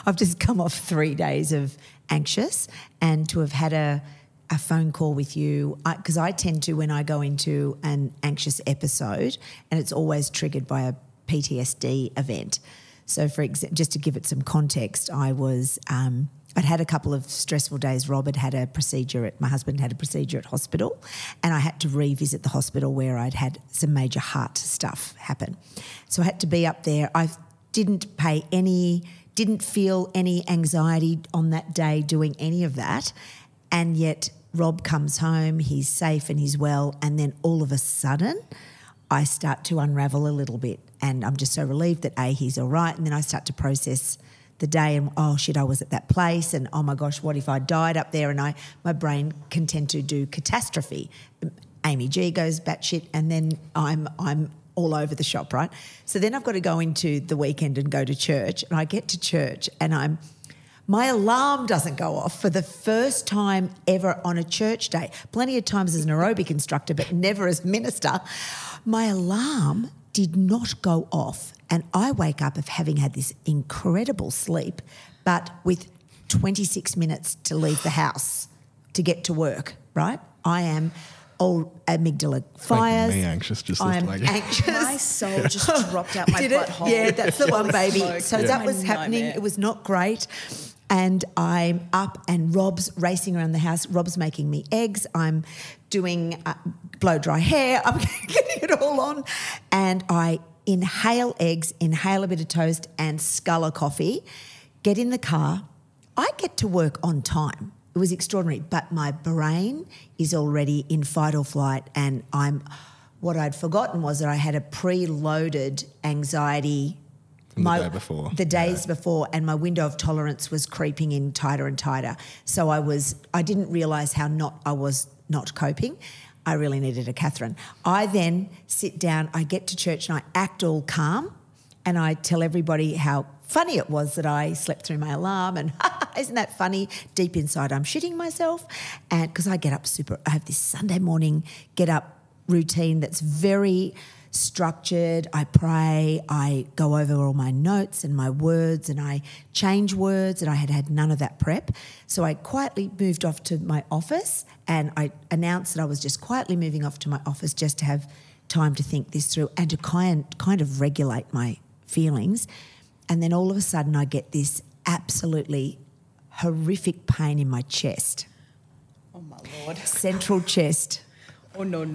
I've just come off 3 days of anxious, and to have had a phone call with you, because I tend to, when I go into an anxious episode, and it's always triggered by a PTSD event. So, for example, just to give it some context, I was I'd had a couple of stressful days. Rob had a procedure my husband had a procedure at hospital, and I had to revisit the hospital where I'd had some major heart stuff happen. So I had to be up there. I didn't feel any anxiety on that day doing any of that, and yet Rob comes home, he's safe and he's well, and then all of a sudden I start to unravel a little bit, and I'm just so relieved that he's all right, and then I start to process the day and, oh shit, I was at that place, and oh my gosh, what if I died up there? And my brain can tend to do catastrophe. Amy G goes batshit, and then I'm all over the shop, right? So then I've got to go into the weekend and go to church, and I get to church and my alarm doesn't go off for the first time ever on a church day. Plenty of times as an aerobic instructor, but never as minister. My alarm did not go off, and I wake up of having had this incredible sleep, but with 26 minutes to leave the house to get to work, right? I am all amygdala fires. Making me anxious just I'm like anxious. My soul just dropped out my Did it? butthole. Yeah, that's the one, baby. Smoke. So Yeah. that was My happening. nightmare. It was not great. And I'm up and Rob's racing around the house. Rob's making me eggs. I'm doing blow dry hair. I'm getting it all on. And I inhale eggs, inhale a bit of toast and scull a coffee, get in the car. I get to work on time. It was extraordinary. But my brain is already in fight or flight, and what I'd forgotten was that I had a preloaded anxiety the days before, and my window of tolerance was creeping in tighter and tighter. So I didn't realise how I was not coping. I really needed a Catherine. I then sit down, I get to church and I act all calm, and I tell everybody how funny it was that I slept through my alarm, and isn't that funny? Deep inside I'm shitting myself, and because I get up I have this Sunday morning get up routine that's very structured. I pray, I go over all my notes and my words, and I change words, and I had none of that prep. So I quietly moved off to my office, and I announced that I was just quietly moving off to my office just to have time to think this through and to kind of regulate my feelings. And then all of a sudden I get this absolutely horrific pain in my chest. Oh, my Lord. Central chest. Oh, no.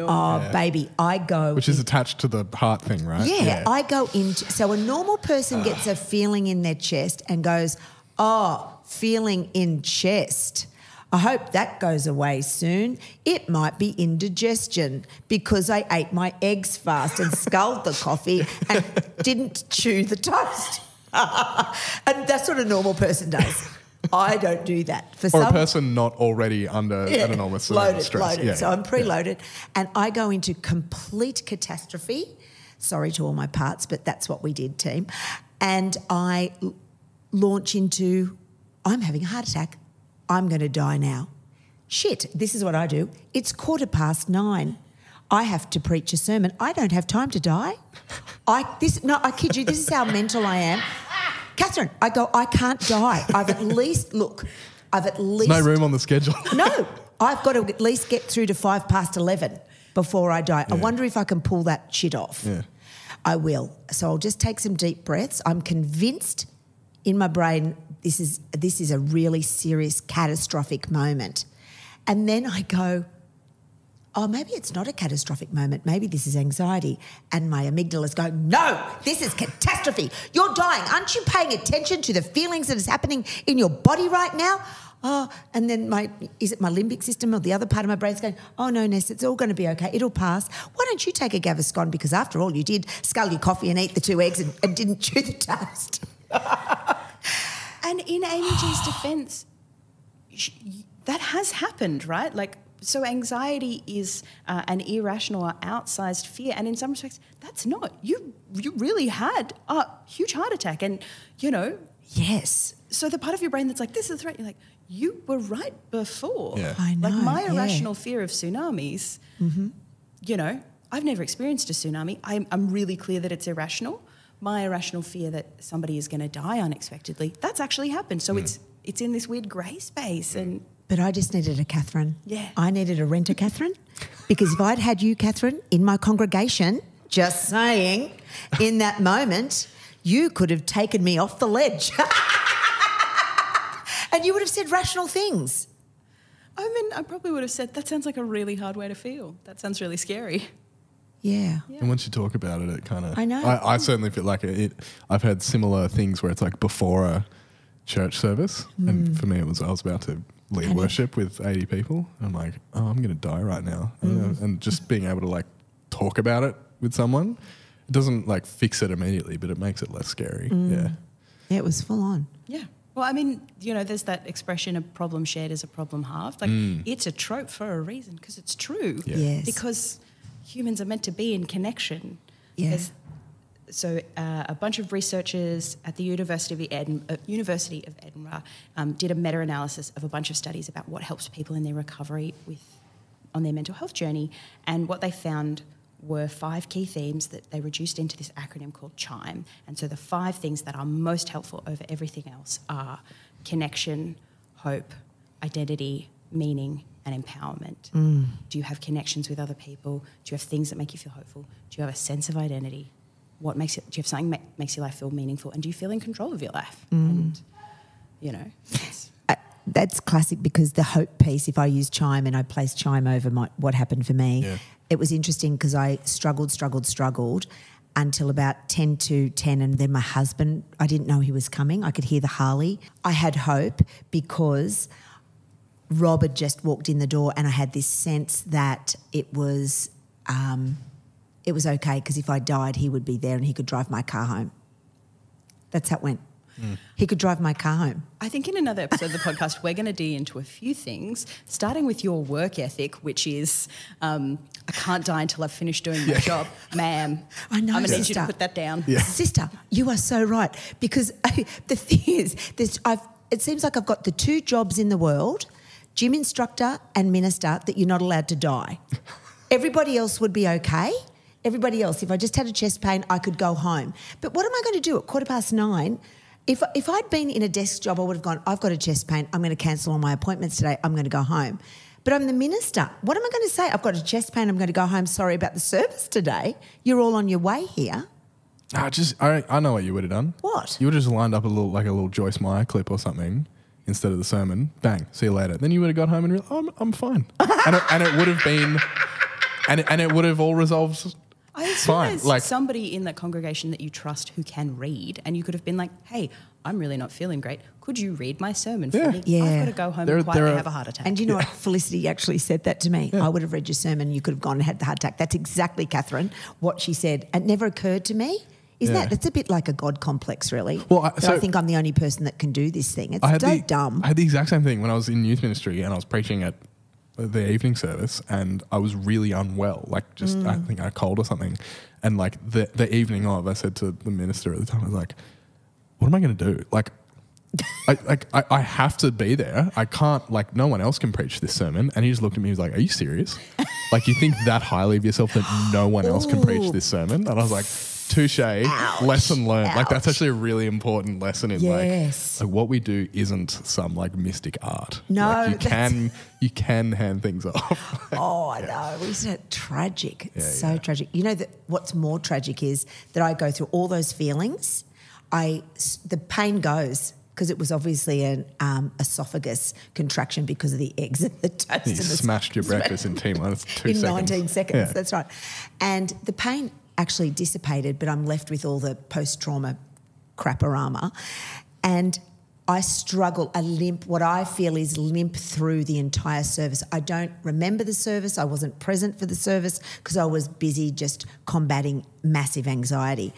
Oh, baby, I go... Which is attached to the heart thing, right? Yeah, I go into... So a normal person gets a feeling in their chest and goes, oh, feeling in chest. I hope that goes away soon. It might be indigestion because I ate my eggs fast and sculled the coffee and didn't chew the toast. And that's what a normal person does. I don't do that. Or a person not already under an enormous stress. Loaded. Yeah, so I'm preloaded, and I go into complete catastrophe. Sorry to all my parts, but that's what we did, team. And I launch into, I'm having a heart attack. I'm going to die now. Shit, this is what I do. It's 9:15. I have to preach a sermon. I don't have time to die. I kid you, this is how mental I am. Catherine, I go, I can't die. There's no room on the schedule. No, I've got to at least get through to 11:05 before I die. Yeah. I wonder if I can pull that shit off. Yeah. I will. So I'll just take some deep breaths. I'm convinced in my brain this is a really serious, catastrophic moment. And then I go, oh, maybe it's not a catastrophic moment. Maybe this is anxiety. And my amygdala is going, no, this is catastrophe. You're dying. Aren't you paying attention to the feelings that is happening in your body right now? Oh, and then is it my limbic system or the other part of my brain's going, oh, no, Ness, it's all going to be okay. It'll pass. Why don't you take a Gaviscon? Because after all, you did scull your coffee and eat the 2 eggs and didn't chew the toast. And in Amy G's defence, that has happened, right? So anxiety is an irrational or outsized fear, and in some respects, that's not. You really had a huge heart attack, and, Yes. So the part of your brain that's like, this is a threat, you're like, you were right before. Yeah. I know, my irrational fear of tsunamis, I've never experienced a tsunami. I'm really clear that it's irrational, my irrational fear that somebody is going to die unexpectedly, that's actually happened. So it's in this weird grey space. And But I just needed a Catherine. Yeah. I needed a renter Catherine, because if I'd had you, Catherine, in my congregation, just saying, in that moment, you could have taken me off the ledge. And you would have said rational things. I mean, I probably would have said, that sounds like a really hard way to feel. That sounds really scary. Yeah. And once you talk about it, it kind of... I know. I certainly feel like it. I've had similar things where it's like before a church service, and for me I was about to lead worship with 80 people. I'm like, oh, I'm going to die right now. And just being able to like talk about it with someone, it doesn't like fix it immediately, but it makes it less scary. Yeah. Yeah, it was full on. Yeah. Well, I mean, you know, there's that expression, a problem shared is a problem halved. Like, it's a trope for a reason, because it's true. Yeah. Yes. Because humans are meant to be in connection. Yeah. So a bunch of researchers at the University of Edinburgh did a meta-analysis of a bunch of studies about what helps people in their recovery on their mental health journey. And what they found were 5 key themes that they reduced into this acronym called CHIME. And so the 5 things that are most helpful over everything else are connection, hope, identity, meaning, and empowerment. Do you have connections with other people? Do you have things that make you feel hopeful? Do you have a sense of identity? Do you have something that makes your life feel meaningful? And do you feel in control of your life? And, you know, that's classic, because the hope piece, if I use CHIME and I place CHIME over what happened for me, it was interesting because I struggled until about 10 to 10, and then my husband, I didn't know he was coming. I could hear the Harley. I had hope because Rob had just walked in the door, and I had this sense that it was okay, because if I died, he would be there and he could drive my car home. That's how it went. He could drive my car home. I think in another episode of the podcast, we're going to dig into a few things, starting with your work ethic, which is, I can't die until I've finished doing my job. Ma'am, I know, I'm going to need you sister. to put that down. Yeah. Sister, you are so right, because the thing is, it seems like I've got the 2 jobs in the world, gym instructor and minister, that you're not allowed to die. Everybody else would be okay. Everybody else, if I just had a chest pain, I could go home. But what am I going to do at 9:15? If I'd been in a desk job, I would have gone, I've got a chest pain, I'm going to cancel all my appointments today, I'm going to go home. But I'm the minister. What am I going to say? I've got a chest pain, I'm going to go home, sorry about the service today. You're all on your way here. I know what you would have done. What? You would have just lined up a little Joyce Meyer clip or something instead of the sermon. Bang, see you later. Then you would have got home and realized, oh, I'm fine. and it would have been, and it would have all resolved. I assume there's somebody in that congregation that you trust who can read, and you could have been like, hey, I'm really not feeling great. Could you read my sermon for me? Yeah. I've got to go home and quietly have a heart attack. And you know what? Felicity actually said that to me. I would have read your sermon, you could have gone and had the heart attack. That's exactly, Catherine, what she said. It never occurred to me. That's a bit like a God complex, really. Well, I think I'm the only person that can do this thing. It's so dumb. I had the exact same thing when I was in youth ministry and I was preaching at the evening service, and I was really unwell, I think I had a cold or something. And like the evening of, I said to the minister at the time, I was like, what am I going to do? Like, I have to be there. I can't, like, no one else can preach this sermon. And he just looked at me, he was like, are you serious? Like, you think that highly of yourself that no one else can preach this sermon? And I was like, touche, lesson learned. Like, that's actually a really important lesson in like what we do isn't some like mystic art. No, like, you can hand things off. Oh, I know. Isn't it tragic? It's so tragic. You know that what's more tragic is that I go through all those feelings. The pain goes because it was obviously an esophagus contraction because of the eggs and the toast. You smashed your breakfast in T-minus 2 seconds. In 19 seconds, that's right. And the pain actually dissipated, but I'm left with all the post-trauma crap-a-rama. And I struggle, what I feel is limp through the entire service. I don't remember the service. I wasn't present for the service because I was busy just combating massive anxiety.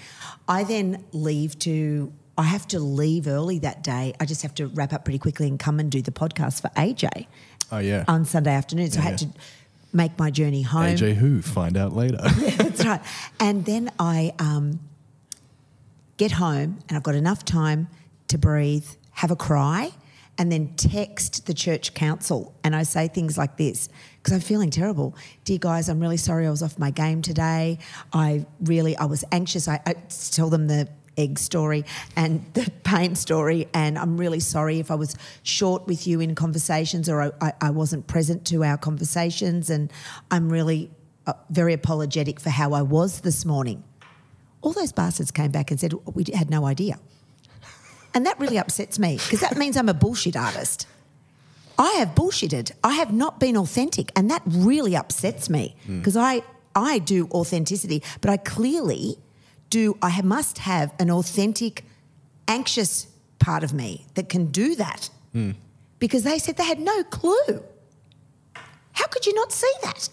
I then I have to leave early that day. I just have to wrap up pretty quickly and come and do the podcast for AJ. Oh, yeah. On Sunday afternoon. So I had to make my journey home. AJ who? Find out later. Yeah, that's right. And then I get home and I've got enough time to breathe, have a cry, and then text the church council. And I say things like this, because I'm feeling terrible. Dear guys, I'm really sorry I was off my game today. I was anxious. I tell them the egg story and the pain story, and I'm really sorry if I was short with you in conversations or I wasn't present to our conversations, and I'm really very apologetic for how I was this morning. All those bastards came back and said, we had no idea. And that really upsets me because that means I'm a bullshit artist. I have bullshitted. I have not been authentic, and that really upsets me because I do authenticity, but I clearly must have an authentic, anxious part of me that can do that because they said they had no clue. How could you not see that?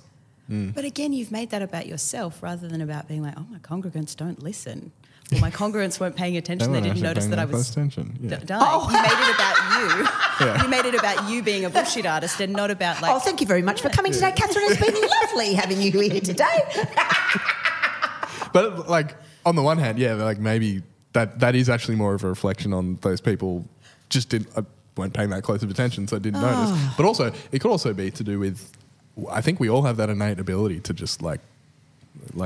But again, you've made that about yourself rather than about being like, oh, my congregants don't listen. Or my congregants weren't paying attention. They didn't notice that I was attention. Yeah. You made it about you. Yeah. You made it about you being a bullshit artist and not about like... Oh, thank you very much for coming today, Catherine. It's been lovely having you here today. But like on the one hand, yeah, like maybe that is actually more of a reflection on those people just weren't paying that close of attention, so didn't notice. But also, it could also be to do with, I think we all have that innate ability to just like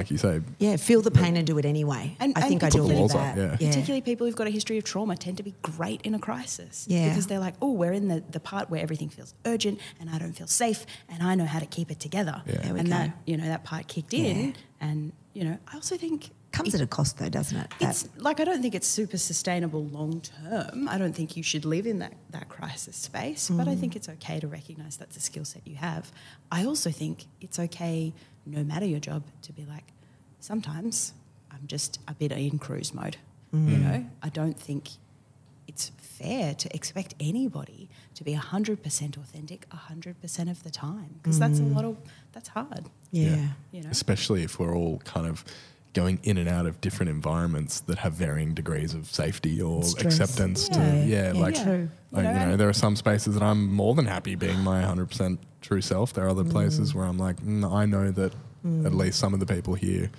you say. Yeah, feel the pain and do it anyway. And I think I do all that. Yeah. Particularly people who've got a history of trauma tend to be great in a crisis. Yeah. Because they're like, oh, we're in the part where everything feels urgent and I don't feel safe and I know how to keep it together. Yeah. There we and go. that, that part kicked in. And, I also think... Comes at a cost though, doesn't it? It's like, I don't think it's super sustainable long term. I don't think you should live in that crisis space, but I think it's okay to recognise that's a skill set you have. I also think it's okay, no matter your job, to be like, sometimes I'm just a bit in cruise mode. I don't think it's fair to expect anybody to be 100% authentic 100% of the time because that's hard. Yeah. Especially if we're all kind of going in and out of different environments that have varying degrees of safety or acceptance True. There are some spaces that I'm more than happy being my 100% true self. There are other places where I'm like, I know that at least some of the people here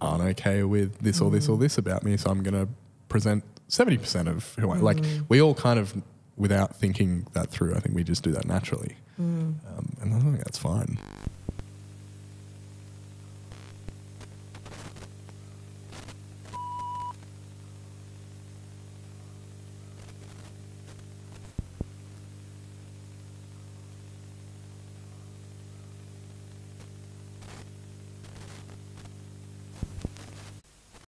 aren't okay with this or this or this about me, so I'm going to present 70% of who I like. We all kind of, without thinking that through, I think we just do that naturally. And I think that's fine.